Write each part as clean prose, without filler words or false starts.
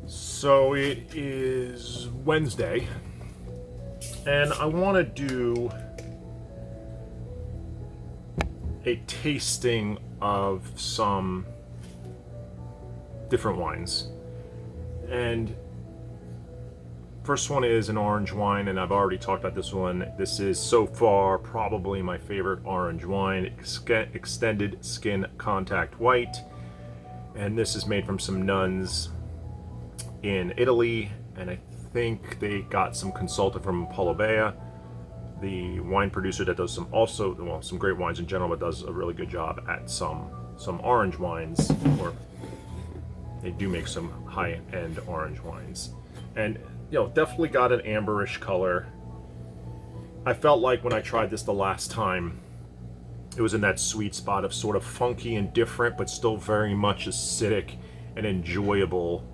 So it is Wednesday, and I want to do a tasting of some different wines. And first one is an orange wine, and I've already talked about this one. This is so far probably my favorite orange wine, Extended Skin Contact White. And this is made from some nuns in Italy, and I think they got some consultant from Polovea, the wine producer that does some great wines in general, but does a really good job at some orange wines, or they do make some high-end orange wines. And definitely got an amberish color. I felt like when I tried this the last time, it was in that sweet spot of sort of funky and different, but still very much acidic and enjoyable,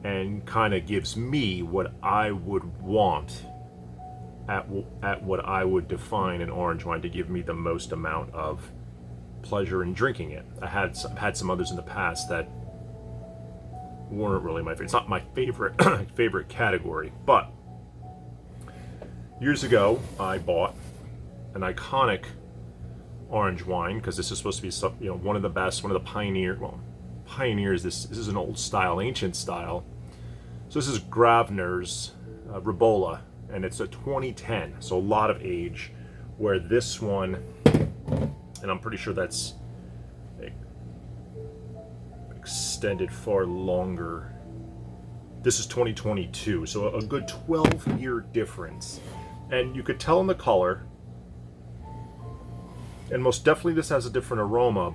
and kind of gives me what I would want at what I would define an orange wine to give me the most amount of pleasure in drinking it. I've had some others in the past that weren't really my favorite. It's not my favorite favorite category, but years ago I bought an iconic orange wine, because this is supposed to be one of the best, one of the pioneers. This is an old style, ancient style. So this is Gravner's Ribolla, and it's a 2010, so a lot of age. Where this one, and I'm pretty sure that's extended far longer. This is 2022, so a good 12-year difference. And you could tell in the color, and most definitely this has a different aroma,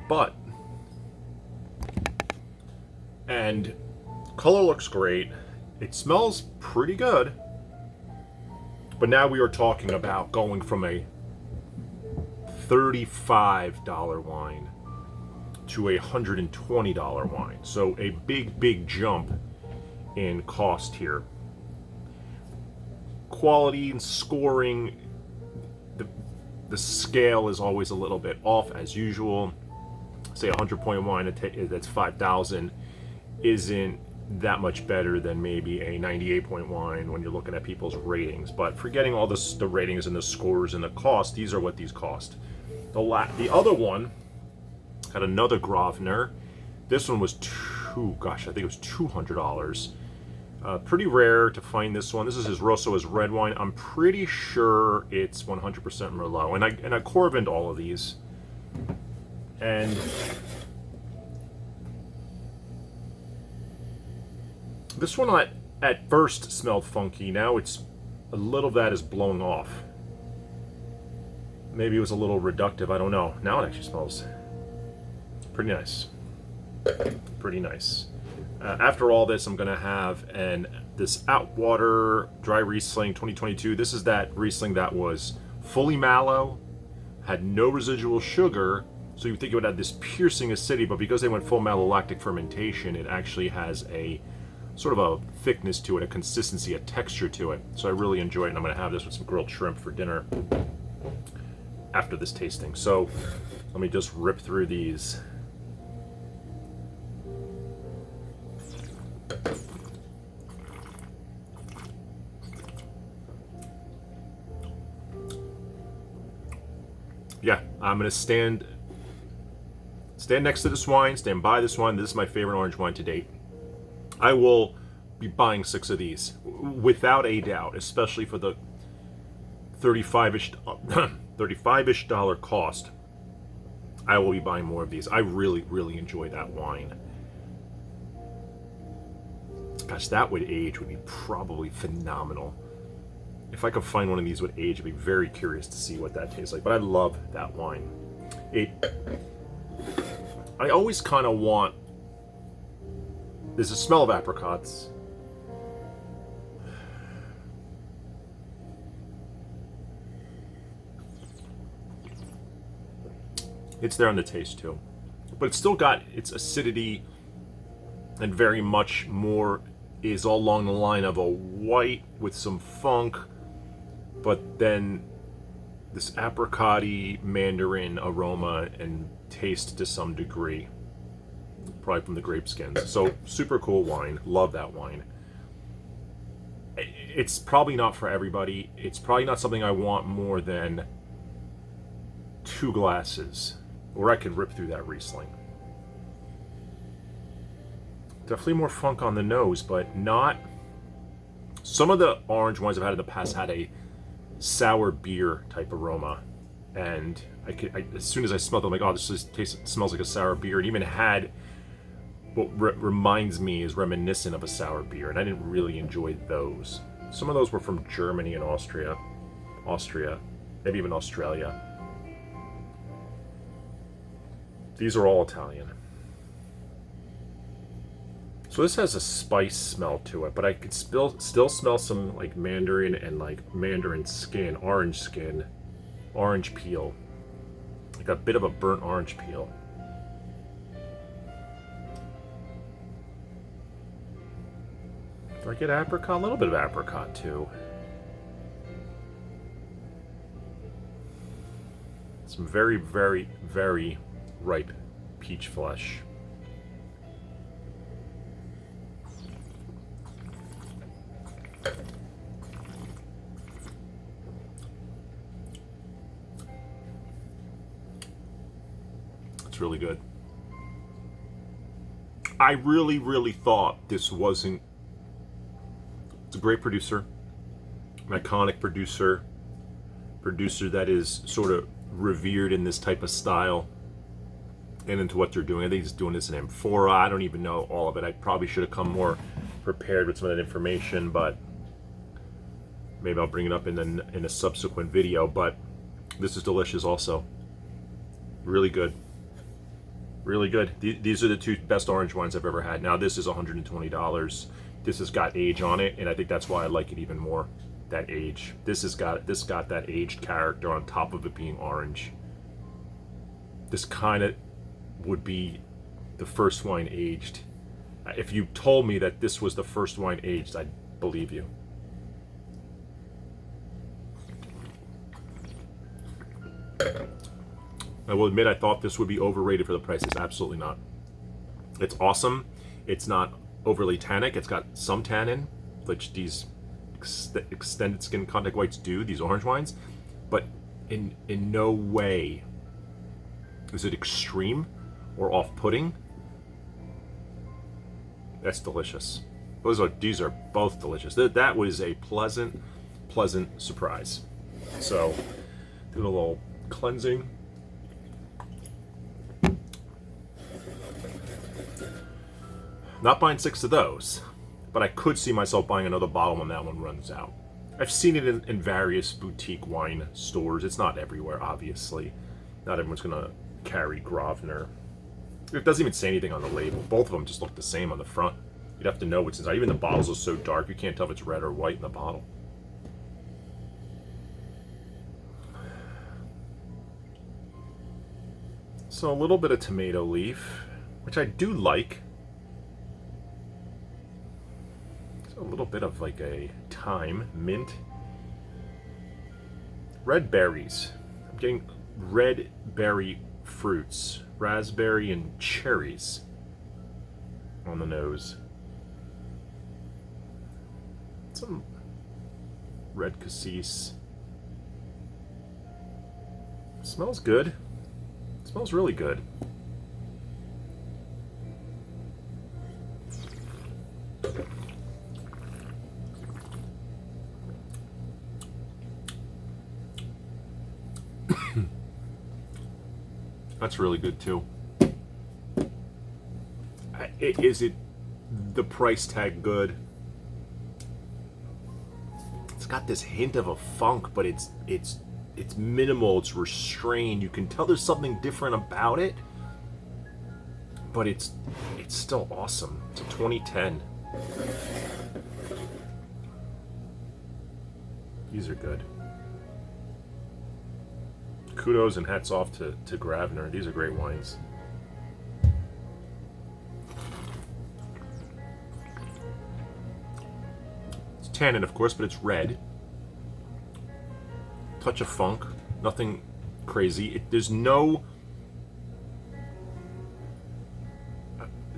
and color looks great. It smells pretty good. But now we are talking about going from a $35 wine to a $120 wine. So a big jump in cost here. Quality and scoring, the scale is always a little bit off as usual. Say a 100-point wine that's 5,000 isn't that much better than maybe a 98-point wine when you're looking at people's ratings. But forgetting all the ratings and the scores and the cost, these are what these cost. The other one had another Gravner. This one was I think it was $200. Pretty rare to find this one. This is his Rosso, red wine. I'm pretty sure it's 100% Merlot, and I Corvined all of these, and this one at first smelled funky. Now it's a little of that is blown off. Maybe it was a little reductive. I don't know. Now it actually smells pretty nice. Pretty nice. After all this, I'm gonna have this Outwater Dry Riesling 2022. This is that Riesling that was fully mallow, had no residual sugar, so you think it would have this piercing acidity, but because they went full malolactic fermentation, it actually has a sort of a thickness to it, a consistency, a texture to it. So I really enjoy it, and I'm gonna have this with some grilled shrimp for dinner after this tasting. So let me just rip through these. Yeah, I'm gonna stand next to this wine, stand by this wine. This is my favorite orange wine to date. I will be buying 6 of these without a doubt, especially for the 35-ish dollar cost. I will be buying more of these. I really enjoy that wine. Gosh, that would age would be probably phenomenal. If I could find one of these with age, I'd be very curious to see what that tastes like. But I love that wine. I always kind of want. There's a smell of apricots. It's there on the taste too, but it's still got its acidity, and very much more is all along the line of a white with some funk, but then this apricot-y mandarin aroma and taste to some degree. probably from the grape skins. So super cool wine. Love that wine. It's probably not for everybody. It's probably not something I want more than 2 glasses, or I could rip through that Riesling. Definitely more funk on the nose, but not... Some of the orange wines I've had in the past had a sour beer type aroma, and as soon as I smelled it, I'm like, oh, this smells like a sour beer. It even had what reminds me is reminiscent of a sour beer, and I didn't really enjoy those. Some of those were from Germany and Austria, maybe even Australia. These are all Italian. So this has a spice smell to it, but I could still smell some like mandarin and like mandarin skin, orange peel. Like a bit of a burnt orange peel. Do I get apricot? A little bit of apricot too. Some very, very, very ripe peach flesh. It's really good. I really, really thought this wasn't... It's a great producer, an iconic producer that is sort of revered in this type of style and into what they're doing. I think he's doing this in Amphora. I don't even know all of it. I probably should have come more prepared with some of that information, but maybe I'll bring it up in a subsequent video. But this is delicious also. Really good. Really good. These are the 2 best orange wines I've ever had. Now this is $120. This has got age on it, and I think that's why I like it even more. That age. This got that aged character on top of it being orange. This kind of would be the first wine aged. If you told me that this was the first wine aged, I'd believe you. I will admit I thought this would be overrated for the price. It's absolutely not. It's awesome. It's not overly tannic. It's got some tannin, which these extended skin contact whites do, these orange wines, but in no way is it extreme or off-putting. That's delicious. These are both delicious. That was a pleasant surprise. So, do a little cleansing. Not buying 6 of those, but I could see myself buying another bottle when that one runs out. I've seen it in various boutique wine stores. It's not everywhere, obviously. Not everyone's gonna carry Gravner. It doesn't even say anything on the label. Both of them just look the same on the front. You'd have to know what's inside. Even the bottles are so dark, you can't tell if it's red or white in the bottle. So a little bit of tomato leaf, which I do like. A little bit of like a thyme, mint. Red berries. I'm getting red berry fruits, raspberry and cherries on the nose. Some red cassis. Smells good. Smells really good. That's really good too. Is it the price tag good? It's got this hint of a funk, but it's minimal. It's restrained. You can tell there's something different about it, but it's still awesome. It's a 2010. These are good. Kudos and hats off to Gravner. These are great wines. It's tannin, of course, but it's red. Touch of funk. Nothing crazy. There's no...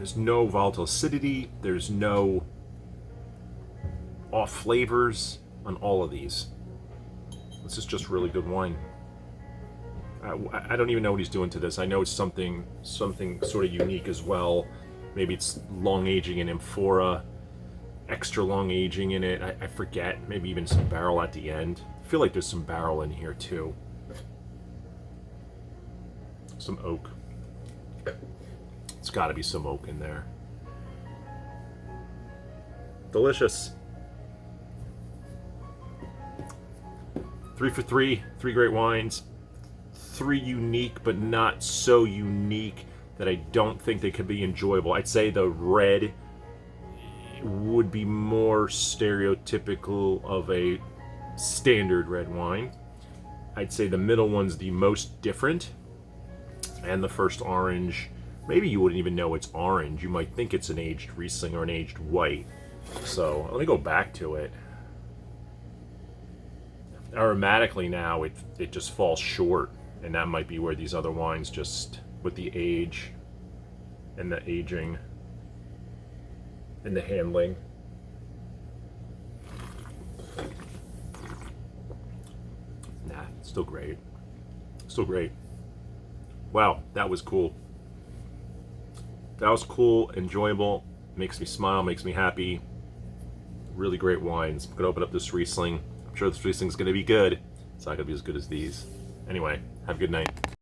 There's no volatile acidity. There's no off flavors on all of these. This is just really good wine. I don't even know what he's doing to this. I know it's something sort of unique as well. Maybe it's long aging in amphora, extra long aging in it. I forget. Maybe even some barrel at the end. I feel like there's some barrel in here too. Some oak. It's got to be some oak in there. Delicious. 3 for 3, 3 great wines. 3 unique, but not so unique that I don't think they could be enjoyable. I'd say the red would be more stereotypical of a standard red wine. I'd say the middle one's the most different. And the first orange, maybe you wouldn't even know it's orange. You might think it's an aged Riesling or an aged white. So let me go back to it. Aromatically now, it just falls short. And that might be where these other wines just, with the age and the aging and the handling. Nah, still great. Still great. Wow, that was cool. That was cool, enjoyable, makes me smile, makes me happy. Really great wines. I'm gonna open up this Riesling. I'm sure this Riesling's gonna be good. It's not gonna be as good as these. Anyway, have a good night.